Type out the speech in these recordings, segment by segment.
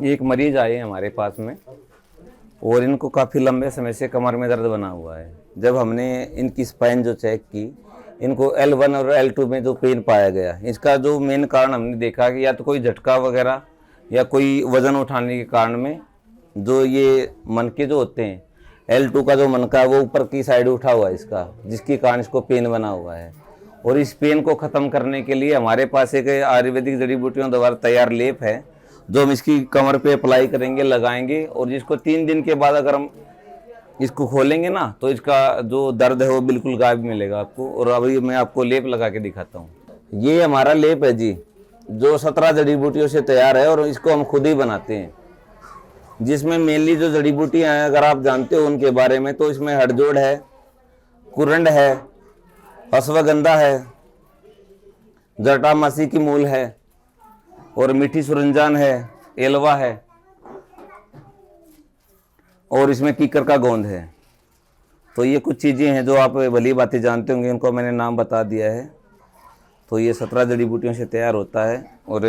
एक मरीज आए हैं हमारे पास में और इनको काफ़ी लंबे समय से कमर में दर्द बना हुआ है। जब हमने इनकी स्पाइन जो चेक की, इनको L1 और L2 में जो पेन पाया गया, इसका जो मेन कारण हमने देखा कि या तो कोई झटका वगैरह या कोई वज़न उठाने के कारण में जो ये मनके जो होते हैं, L2 का जो मनका है वो ऊपर की साइड उठा हुआ है इसका, जिसके कारण इसको पेन बना हुआ है। और इस पेन को ख़त्म करने के लिए हमारे पास एक आयुर्वेदिक जड़ी बूटियों द्वारा तैयार लेप है जो हम इसकी कमर पे अप्लाई करेंगे, लगाएंगे, और जिसको 3 दिन के बाद अगर हम इसको खोलेंगे ना तो इसका जो दर्द है वो बिल्कुल गायब मिलेगा आपको। और अभी मैं आपको लेप लगा के दिखाता हूँ। ये हमारा लेप है जी, जो 17 जड़ी बूटियों से तैयार है और इसको हम खुद ही बनाते हैं। जिसमें मेनली जो जड़ी बूटियाँ हैं अगर आप जानते हो उनके बारे में, तो इसमें हड़जोड़ है, कुरंड है, अश्वगंधा है, जटामासी की मूल है, और मीठी सुरंजान है, एलवा है, और इसमें कीकर का गोंद है। तो ये कुछ चीज़ें हैं जो आप भली बातें जानते होंगे, उनको मैंने नाम बता दिया है। तो ये 17 जड़ी बूटियों से तैयार होता है और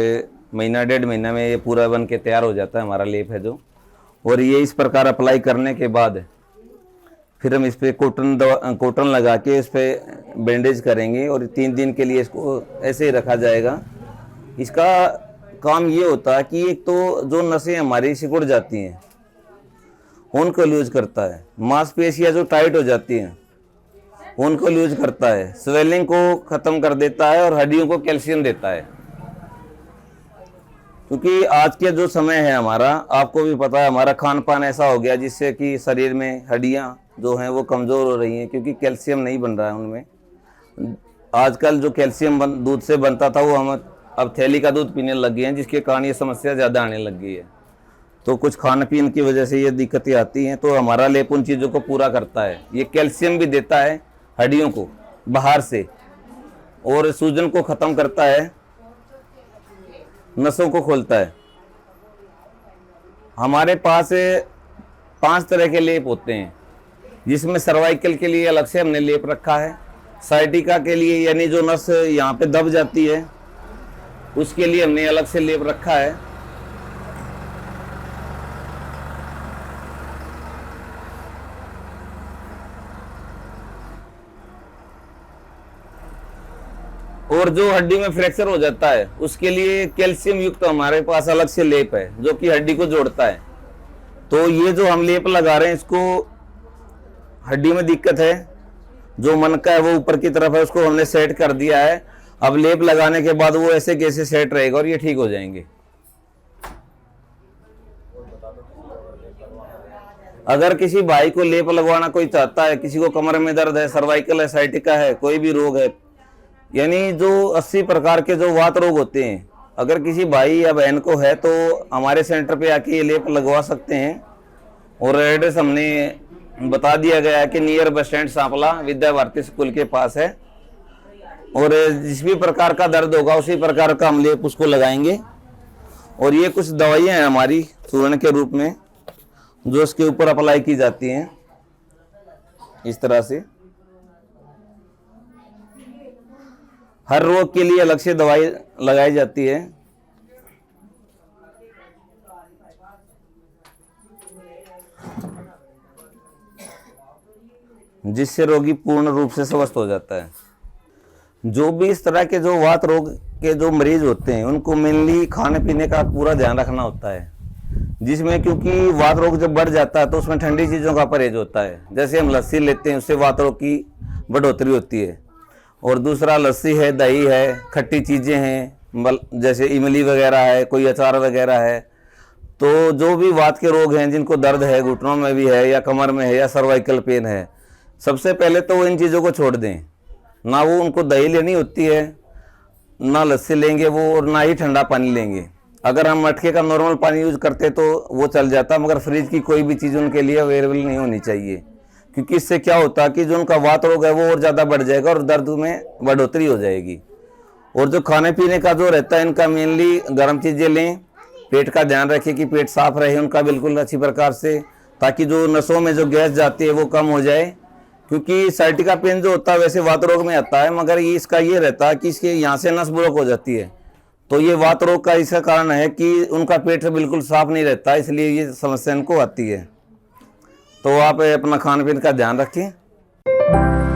महीना 1.5 महीना में ये पूरा बन के तैयार हो जाता है हमारा लेप है जो। और ये इस प्रकार अप्लाई करने के बाद फिर हम इस पर कॉटन लगा के इस पर बैंडेज करेंगे और 3 दिन के लिए इसको ऐसे ही रखा जाएगा। इसका काम ये होता है कि एक तो जो नसें हमारी सिकुड़ जाती हैं उनको लूज करता है, मांसपेशियाँ जो टाइट हो जाती हैं उनको लूज करता है, स्वेलिंग को ख़त्म कर देता है और हड्डियों को कैल्शियम देता है। क्योंकि आज के जो समय है हमारा, आपको भी पता है, हमारा खान पान ऐसा हो गया जिससे कि शरीर में हड्डियाँ जो हैं वो कमज़ोर हो रही हैं, क्योंकि कैल्शियम नहीं बन रहा है उनमें। आजकल जो कैल्शियम दूध से बनता था वो हम अब थैली का दूध पीने लग गए हैं, जिसके कारण ये समस्या ज़्यादा आने लग गई है। तो कुछ खान पीन की वजह से ये दिक्कतें आती हैं। तो हमारा लेप उन चीज़ों को पूरा करता है। ये कैल्शियम भी देता है हड्डियों को बाहर से, और सूजन को ख़त्म करता है, नसों को खोलता है। हमारे पास 5 तरह के लेप होते हैं, जिसमें सर्वाइकल के लिए अलग से हमने लेप रखा है, साइटिका के लिए यानी जो नस यहाँ पे दब जाती है उसके लिए हमने अलग से लेप रखा है, और जो हड्डी में फ्रैक्चर हो जाता है उसके लिए कैल्शियम युक्त हमारे पास अलग से लेप है जो कि हड्डी को जोड़ता है। तो ये जो हम लेप लगा रहे हैं, इसको हड्डी में दिक्कत है, जो मनका है वो ऊपर की तरफ है, उसको हमने सेट कर दिया है। अब लेप लगाने के बाद वो ऐसे कैसे सेट रहेगा और ये ठीक हो जाएंगे। अगर किसी भाई को लेप लगवाना कोई चाहता है, किसी को कमर में दर्द है, सर्वाइकल है, साइटिका है, कोई भी रोग है, यानी जो 80 प्रकार के जो वात रोग होते हैं, अगर किसी भाई या बहन को है तो हमारे सेंटर पे आके ये लेप लगवा सकते हैं। और एड्रेस हमने बता दिया गया है कि near bus stand Sampla Vidya Bharati school के पास है। और जिस भी प्रकार का दर्द होगा उसी प्रकार का हम लेप उसको लगाएंगे। और ये कुछ दवाइयाँ हैं हमारी चूर्ण के रूप में जो इसके ऊपर अप्लाई की जाती हैं इस तरह से। हर रोग के लिए अलग से दवाई लगाई जाती है। जिससे रोगी पूर्ण रूप से स्वस्थ हो जाता है। जो भी इस तरह के जो वात रोग के जो मरीज होते हैं उनको मेनली खाने पीने का पूरा ध्यान रखना होता है, जिसमें क्योंकि वात रोग जब बढ़ जाता है तो उसमें ठंडी चीज़ों का परहेज होता है। जैसे हम लस्सी लेते हैं उससे वात रोग की बढ़ोतरी होती है। और दूसरा लस्सी है, दही है, खट्टी चीज़ें हैं, जैसे इमली वगैरह है, कोई अचार वगैरह है। तो जो भी वात के रोग हैं जिनको दर्द है, घुटनों में भी है या कमर में है या सर्वाइकल पेन है, सबसे पहले तो वो इन चीज़ों को छोड़ दें। ना वो उनको दही लेनी होती है, ना लस्सी लेंगे वो, और ना ही ठंडा पानी लेंगे। अगर हम मटके का नॉर्मल पानी यूज़ करते तो वो चल जाता, मगर फ्रिज की कोई भी चीज़ उनके लिए अवेलेबल नहीं होनी चाहिए, क्योंकि इससे क्या होता है कि जो उनका वात रोग है वो और ज़्यादा बढ़ जाएगा और दर्द में बढ़ोतरी हो जाएगी। और जो खाने पीने का जो रहता है, इनका मेनली गर्म चीज़ें लें, पेट का ध्यान रखें कि पेट साफ रहे उनका बिल्कुल अच्छी प्रकार से, ताकि जो नसों में जो गैस जाती है वो कम हो जाए। क्योंकि साइटिका पेन जो होता है वैसे वात रोग में आता है, मगर ये इसका ये रहता है कि इसके यहाँ से नस ब्लॉक हो जाती है, तो ये वात रोग का इसका कारण है कि उनका पेट बिल्कुल साफ नहीं रहता, इसलिए ये समस्या इनको आती है। तो आप अपना खान पीन का ध्यान रखें।